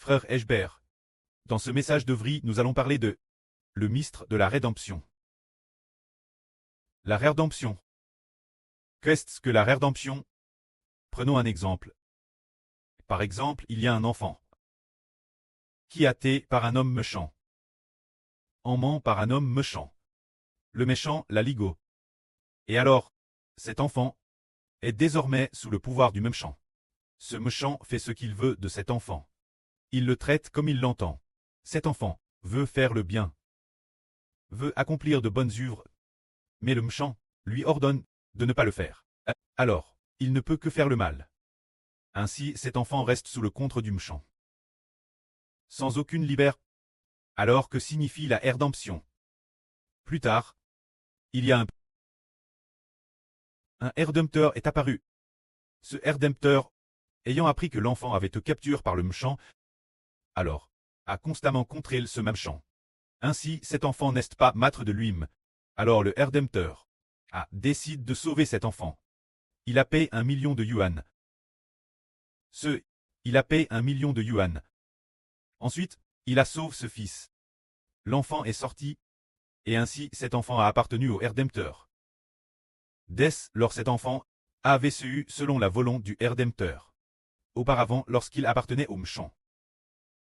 frère Eshbert. Dans ce message d'Ovry, nous allons parler de le mystère de la rédemption. La rédemption. Qu'est-ce que la rédemption? Prenons un exemple. Par exemple, il y a un enfant qui a été par un homme méchant. En ment par un homme méchant. Le méchant l'a ligo. Et alors, cet enfant est désormais sous le pouvoir du méchant. Ce méchant fait ce qu'il veut de cet enfant. Il le traite comme il l'entend. Cet enfant veut faire le bien, veut accomplir de bonnes œuvres, mais le méchant lui ordonne de ne pas le faire. Alors, il ne peut que faire le mal. Ainsi, cet enfant reste sous le contrôle du méchant, sans aucune liberté. Alors que signifie la rédemption? Plus tard, il y a un rédempteur est apparu. Ce rédempteur, ayant appris que l'enfant avait été capturé par le méchant, alors, a constamment contré ce méchant. Ainsi, cet enfant n'est pas maître de lui-même. Alors le rédempteur décide de sauver cet enfant. Il a payé 1 million de yuan. Il a payé 1 million de yuan. Ensuite, il a sauvé ce fils. L'enfant est sorti, et ainsi cet enfant a appartenu au rédempteur. Dès lors cet enfant avait su selon la volonté du rédempteur. Auparavant, lorsqu'il appartenait au méchant,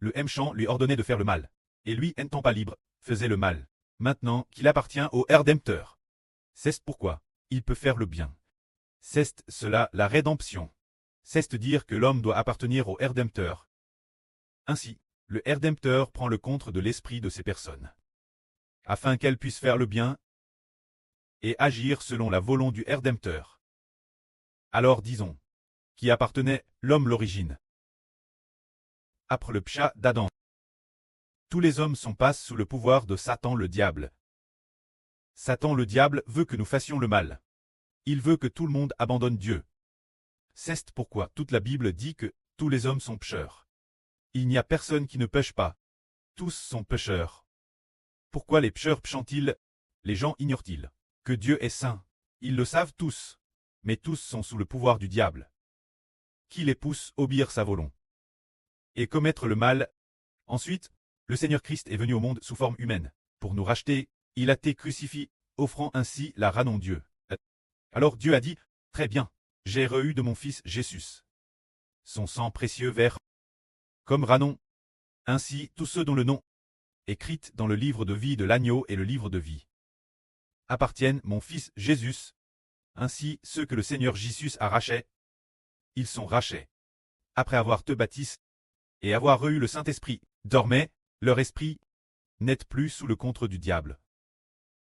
le méchant lui ordonnait de faire le mal, et lui, n'étant pas libre, faisait le mal. Maintenant qu'il appartient au rédempteur, c'est pourquoi il peut faire le bien. C'est cela la rédemption. C'est dire que l'homme doit appartenir au rédempteur. Ainsi, le rédempteur prend le contrôle de l'esprit de ces personnes, afin qu'elles puissent faire le bien et agir selon la volonté du rédempteur. Alors disons, qui appartenait l'homme l'origine. Après le pshat d'Adam, tous les hommes sont passés sous le pouvoir de Satan le diable. Satan le diable veut que nous fassions le mal. Il veut que tout le monde abandonne Dieu. C'est pourquoi toute la Bible dit que tous les hommes sont pécheurs. Il n'y a personne qui ne pêche pas. Tous sont pécheurs. Pourquoi les pécheurs pêchent-ils? Les gens ignorent-ils que Dieu est saint? Ils le savent tous. Mais tous sont sous le pouvoir du diable, qui les pousse à obéir sa volonté et commettre le mal. Ensuite, le Seigneur Christ est venu au monde sous forme humaine. Pour nous racheter, il a été crucifié, offrant ainsi la ranon Dieu. Alors Dieu a dit, très bien, j'ai reçu de mon fils Jésus son sang précieux vert comme ranon. Ainsi, tous ceux dont le nom est écrit dans le livre de vie de l'agneau et le livre de vie appartiennent mon fils Jésus. Ainsi, ceux que le Seigneur Jésus a rachetés, ils sont rachetés. Après avoir te baptisé et avoir reçu le Saint-Esprit, dormait, leur esprit n'est plus sous le contrôle du diable.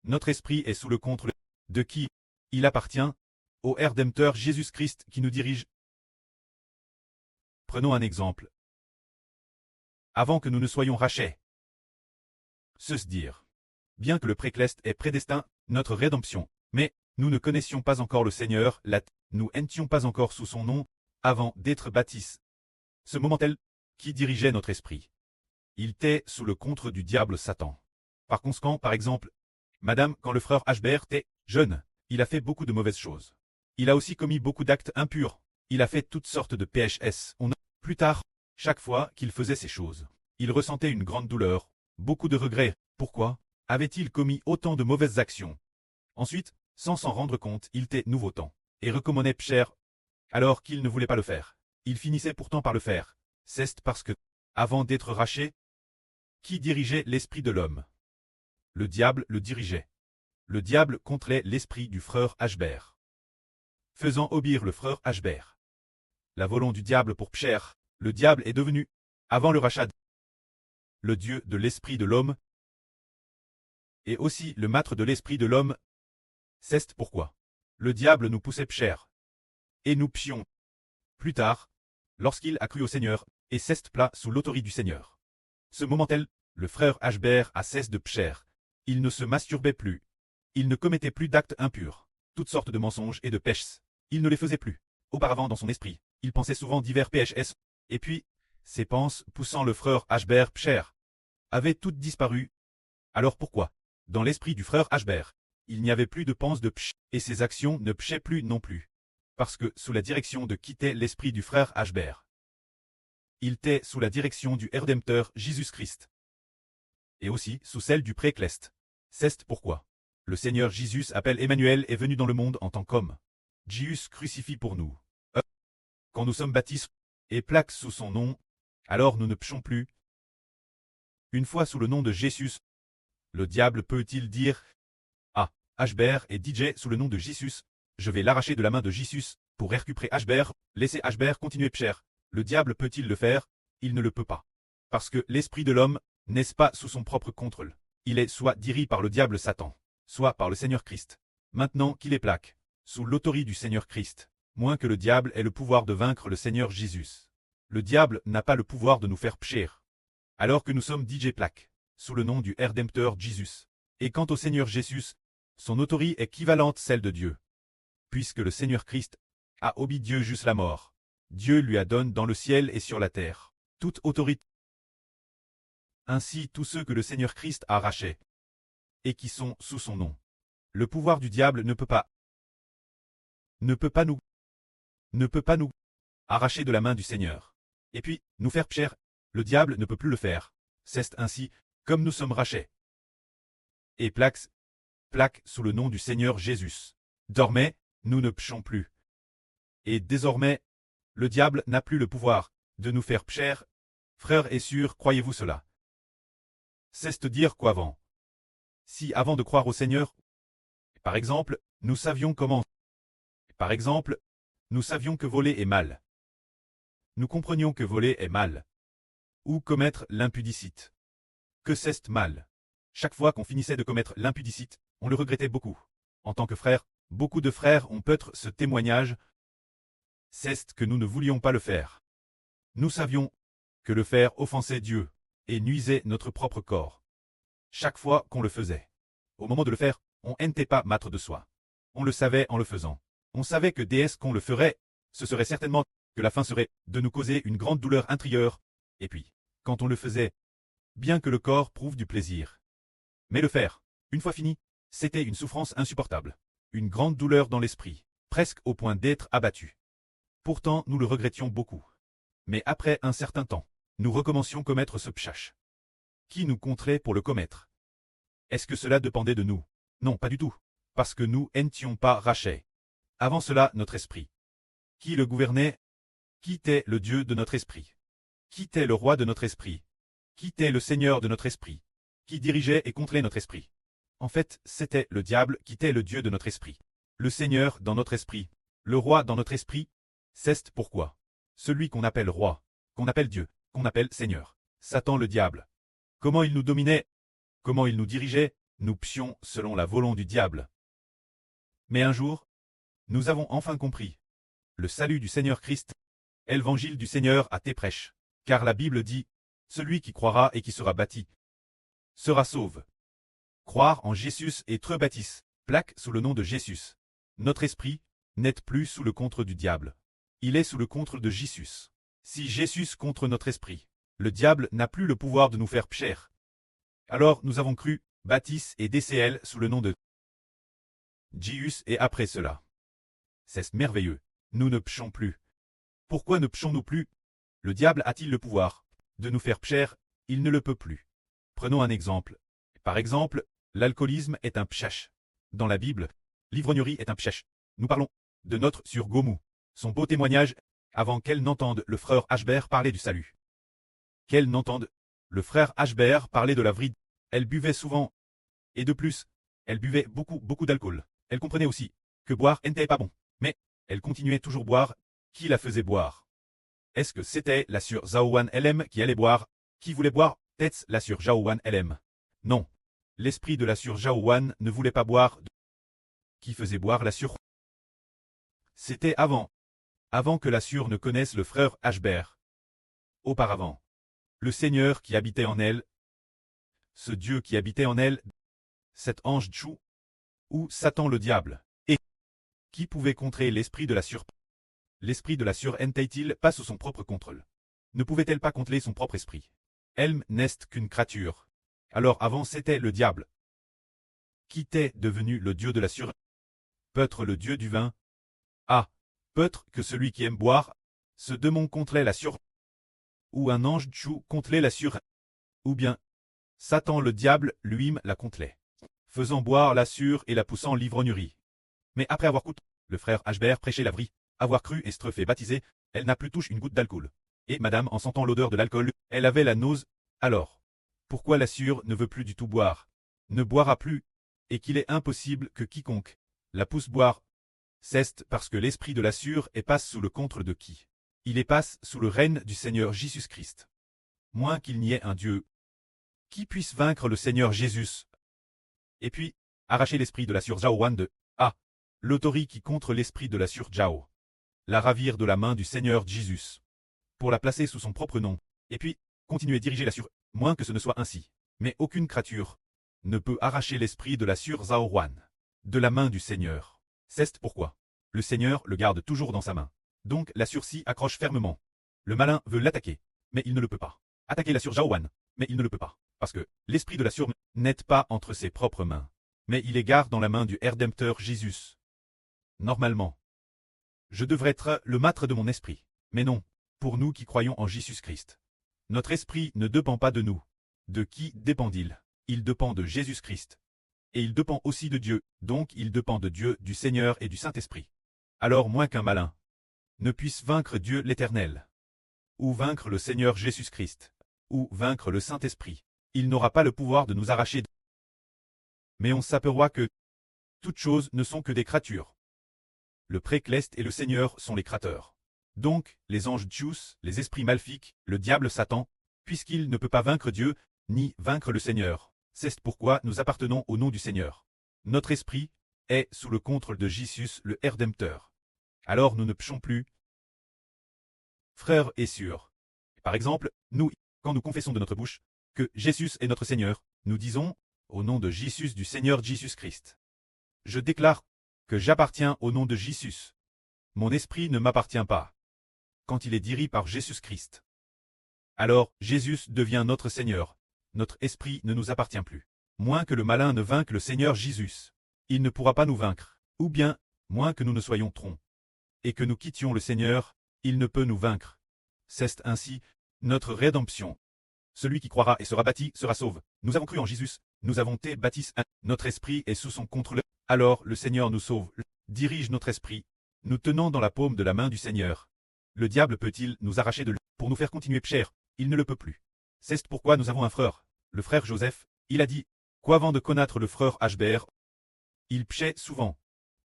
Notre esprit est sous le contrôle de qui? Il appartient au rédempteur Jésus-Christ qui nous dirige. Prenons un exemple. Avant que nous ne soyons rachetés, se dire, bien que le précleste est prédestiné, notre rédemption, mais nous ne connaissions pas encore le Seigneur, nous n'étions pas encore sous son nom, avant d'être baptisés. Ce moment-là, qui dirigeait notre esprit? Il était sous le contrôle du diable Satan. Par conséquent, par exemple, Madame, quand le frère Eshbert était jeune, il a fait beaucoup de mauvaises choses. Il a aussi commis beaucoup d'actes impurs. Il a fait toutes sortes de PHS. Plus tard, chaque fois qu'il faisait ces choses, il ressentait une grande douleur, beaucoup de regrets. Pourquoi avait-il commis autant de mauvaises actions? Ensuite, sans s'en rendre compte, il était nouveau-temps et recommandait pécher, alors qu'il ne voulait pas le faire. Il finissait pourtant par le faire. C'est parce que, avant d'être racheté, qui dirigeait l'esprit de l'homme? Le diable le dirigeait. Le diable contrôlait l'esprit du frère Eshbert, faisant obéir le frère Eshbert. La volonté du diable pour pécher, le diable est devenu, avant le rachat, le Dieu de l'esprit de l'homme, et aussi le maître de l'esprit de l'homme. C'est pourquoi le diable nous poussait pécher, et nous péchions. Plus tard, lorsqu'il a cru au Seigneur, et s'est plat sous l'autorité du Seigneur. Ce moment-là, le frère Eshbert a cessé de pécher. Il ne se masturbait plus. Il ne commettait plus d'actes impurs, toutes sortes de mensonges et de péchés. Il ne les faisait plus. Auparavant dans son esprit, il pensait souvent divers PHS, et puis, ses pensées poussant le frère Eshbert pécher, avaient toutes disparu. Alors pourquoi, dans l'esprit du frère Eshbert, il n'y avait plus de pensées de péché, et ses actions ne péchaient plus non plus? Parce que, sous la direction de quitter l'esprit du frère Eshbert, il était sous la direction du Rédempteur Jésus-Christ. Et aussi sous celle du Précleste. C'est pourquoi le Seigneur Jésus appelle Emmanuel est venu dans le monde en tant qu'homme. Jésus crucifie pour nous. Quand nous sommes baptisés et plaques sous son nom, alors nous ne péchons plus. Une fois sous le nom de Jésus, le diable peut-il dire « Ah, Ashbert et DJ sous le nom de Jésus, je vais l'arracher de la main de Jésus pour récupérer Ashbert, laisser Ashbert continuer pécher ». Le diable peut-il le faire? Il ne le peut pas. Parce que l'esprit de l'homme n'est pas sous son propre contrôle. Il est soit dirigé par le diable Satan, soit par le Seigneur Christ. Maintenant qu'il est plaque, sous l'autorité du Seigneur Christ, moins que le diable ait le pouvoir de vaincre le Seigneur Jésus. Le diable n'a pas le pouvoir de nous faire pécher. Alors que nous sommes DJ plaque, sous le nom du Rédempteur Jésus. Et quant au Seigneur Jésus, son autorité est équivalente à celle de Dieu. Puisque le Seigneur Christ a obéi Dieu jusqu'à la mort, Dieu lui a donné dans le ciel et sur la terre toute autorité. Ainsi tous ceux que le Seigneur Christ a arrachés et qui sont sous son nom. Le pouvoir du diable ne peut pas nous arracher de la main du Seigneur. Et puis, nous faire pécher, le diable ne peut plus le faire. C'est ainsi, comme nous sommes rachés. Et plaques sous le nom du Seigneur Jésus. Désormais, nous ne péchons plus. Et désormais, le diable n'a plus le pouvoir de nous faire pécher. Frères et sœurs, croyez-vous cela? C'est dire qu'avant. Si avant de croire au Seigneur, par exemple, nous savions comment. Par exemple, nous savions que voler est mal. Nous comprenions que voler est mal. Ou commettre l'impudicite. Que c'est mal. Chaque fois qu'on finissait de commettre l'impudicite, on le regrettait beaucoup. En tant que frères, beaucoup de frères ont peut-être ce témoignage. C'est que nous ne voulions pas le faire. Nous savions que le faire offensait Dieu et nuisait notre propre corps. Chaque fois qu'on le faisait. Au moment de le faire, on n'était pas maître de soi. On le savait en le faisant. On savait que dès qu'on le ferait, ce serait certainement que la fin serait de nous causer une grande douleur intérieure. Et puis, quand on le faisait, bien que le corps prouve du plaisir. Mais le faire, une fois fini, c'était une souffrance insupportable. Une grande douleur dans l'esprit, presque au point d'être abattu. Pourtant, nous le regrettions beaucoup. Mais après un certain temps, nous recommencions commettre ce péché. Qui nous compterait pour le commettre? Est-ce que cela dépendait de nous? Non, pas du tout. Parce que nous n'étions pas rachés. Avant cela, notre esprit. Qui le gouvernait? Qui était le Dieu de notre esprit? Qui était le roi de notre esprit? Qui était le Seigneur de notre esprit? Qui dirigeait et contrôlait notre esprit? En fait, c'était le diable qui était le Dieu de notre esprit. Le Seigneur dans notre esprit. Le roi dans notre esprit. C'est pourquoi. Celui qu'on appelle roi, qu'on appelle Dieu, qu'on appelle Seigneur. Satan le diable. Comment il nous dominait? Comment il nous dirigeait? Nous péchions selon la volonté du diable. Mais un jour, nous avons enfin compris. Le salut du Seigneur Christ, évangile du Seigneur à tes prêches. Car la Bible dit, celui qui croira et qui sera bâti, sera sauve. Croire en Jésus et être baptiste, plaque sous le nom de Jésus. Notre esprit n'est plus sous le contrôle du diable. Il est sous le contrôle de Jésus. Si Jésus contre notre esprit, le diable n'a plus le pouvoir de nous faire pécher. Alors nous avons cru, baptiste et DCL sous le nom de Jésus et après cela. C'est merveilleux. Nous ne péchons plus. Pourquoi ne péchons-nous plus? Le diable a-t-il le pouvoir de nous faire pécher? Il ne le peut plus. Prenons un exemple. Par exemple, l'alcoolisme est un péché. Dans la Bible, l'ivrognerie est un péché. Nous parlons de notre sœur Gomu. Son beau témoignage, avant qu'elle n'entende le frère Ashbert parler du salut. Qu'elle n'entende le frère Ashbert parler de la vrille. Elle buvait souvent. Et de plus, elle buvait beaucoup d'alcool. Elle comprenait aussi que boire n'était pas bon. Mais, elle continuait toujours boire. Qui la faisait boire? Est-ce que c'était la sœur Zhaowan LM qui allait boire? Qui voulait boire? Peut-être la sœur Zhaowan LM. Non. L'esprit de la sœur Zhaowan ne voulait pas boire. Qui faisait boire la sœur? C'était avant. Avant que la sœur ne connaisse le frère Ashbert. Auparavant. Le Seigneur qui habitait en elle. Ce Dieu qui habitait en elle. Cet ange Tchou. Ou Satan le diable. Et qui pouvait contrer l'esprit de la sœur? L'esprit de la sœur n'était-il pas sous son propre contrôle? Ne pouvait-elle pas contrôler son propre esprit? Elle n'est qu'une créature. Alors avant c'était le diable. Qui était devenu le Dieu de la sœur? Peut-être le Dieu du vin? Ah, peut-être que celui qui aime boire, ce démon contrôlait la sœur. ou un ange Tchou contelait la sur, ou bien Satan le diable lui-même la contelait, faisant boire la sûre et la poussant l'ivrognerie. Mais après avoir coûté, le frère Hbert prêchait la vraie, avoir cru et se fait baptiser, elle n'a plus touché une goutte d'alcool. Et madame, en sentant l'odeur de l'alcool, elle avait la nausée. Alors, pourquoi la sûre ne veut plus du tout boire, ne boira plus, et qu'il est impossible que quiconque la pousse boire, c'est parce que l'esprit de la sûre est passe sous le contrôle de qui? Il est passe sous le règne du Seigneur Jésus-Christ. Moins qu'il n'y ait un Dieu qui puisse vaincre le Seigneur Jésus. Et puis, arracher l'esprit de la sûre Zhao Wan de A. L'autorité qui contre l'esprit de la sûre Zhao. La ravir de la main du Seigneur Jésus. Pour la placer sous son propre nom. Et puis, continuer à diriger la sûre, moins que ce ne soit ainsi. Mais aucune créature ne peut arracher l'esprit de la sûre Zhao Wan de la main du Seigneur. C'est pourquoi le Seigneur le garde toujours dans sa main. Donc la sûre s'y accroche fermement. Le malin veut l'attaquer, mais il ne le peut pas. Attaquer la sûre Zhao Wan, mais il ne le peut pas. Parce que l'esprit de la sûre n'est pas entre ses propres mains, mais il est garde dans la main du Rédempteur Jésus. Normalement, je devrais être le maître de mon esprit. Mais non, pour nous qui croyons en Jésus-Christ. Notre esprit ne dépend pas de nous. De qui dépend-il? Il dépend de Jésus-Christ. Et il dépend aussi de Dieu, donc il dépend de Dieu, du Seigneur et du Saint-Esprit. Alors moins qu'un malin ne puisse vaincre Dieu l'Éternel, ou vaincre le Seigneur Jésus-Christ, ou vaincre le Saint-Esprit, il n'aura pas le pouvoir de nous arracher. Mais on s'aperçoit que toutes choses ne sont que des créatures. Le Précleste et le Seigneur sont les créateurs. Donc, les anges Tchous, les esprits maléfiques, le diable Satan, puisqu'il ne peut pas vaincre Dieu, ni vaincre le Seigneur. C'est pourquoi nous appartenons au nom du Seigneur. Notre esprit est sous le contrôle de Jésus le Rédempteur. Alors nous ne péchons plus. Frères et sœurs. Par exemple, nous, quand nous confessons de notre bouche que Jésus est notre Seigneur, nous disons, au nom de Jésus du Seigneur Jésus-Christ. Je déclare que j'appartiens au nom de Jésus. Mon esprit ne m'appartient pas. Quand il est dirigé par Jésus-Christ. Alors, Jésus devient notre Seigneur. Notre esprit ne nous appartient plus. Moins que le malin ne vainque le Seigneur Jésus, il ne pourra pas nous vaincre. Ou bien, moins que nous ne soyons troncs, et que nous quittions le Seigneur, il ne peut nous vaincre. C'est ainsi notre rédemption. Celui qui croira et sera bâti sera sauve. Nous avons cru en Jésus, nous avons été bâtis. Notre esprit est sous son contrôle. Alors le Seigneur nous sauve, dirige notre esprit. Nous tenons dans la paume de la main du Seigneur. Le diable peut-il nous arracher de lui pour nous faire continuer pécher? Il ne le peut plus. C'est pourquoi nous avons un frère, le frère Joseph. Il a dit, qu'avant de connaître le frère Hbert, il péchait souvent.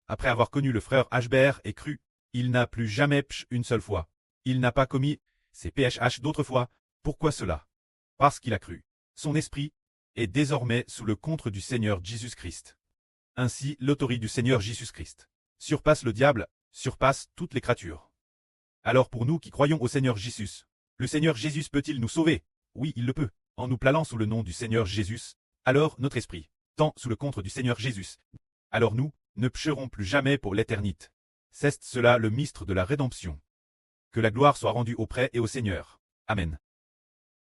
Après avoir connu le frère Hbert et cru, il n'a plus jamais péché une seule fois. Il n'a pas commis ses PHH d'autres fois. Pourquoi cela? Parce qu'il a cru. Son esprit est désormais sous le contrôle du Seigneur Jésus-Christ. Ainsi, l'autorité du Seigneur Jésus-Christ surpasse le diable, surpasse toutes les créatures. Alors pour nous qui croyons au Seigneur Jésus, le Seigneur Jésus peut-il nous sauver? Oui, il le peut, en nous plaçant sous le nom du Seigneur Jésus. Alors notre esprit, tant sous le contrôle du Seigneur Jésus. Alors nous, ne pécherons plus jamais pour l'éternité. C'est cela le mystère de la rédemption. Que la gloire soit rendue auprès et au Seigneur. Amen.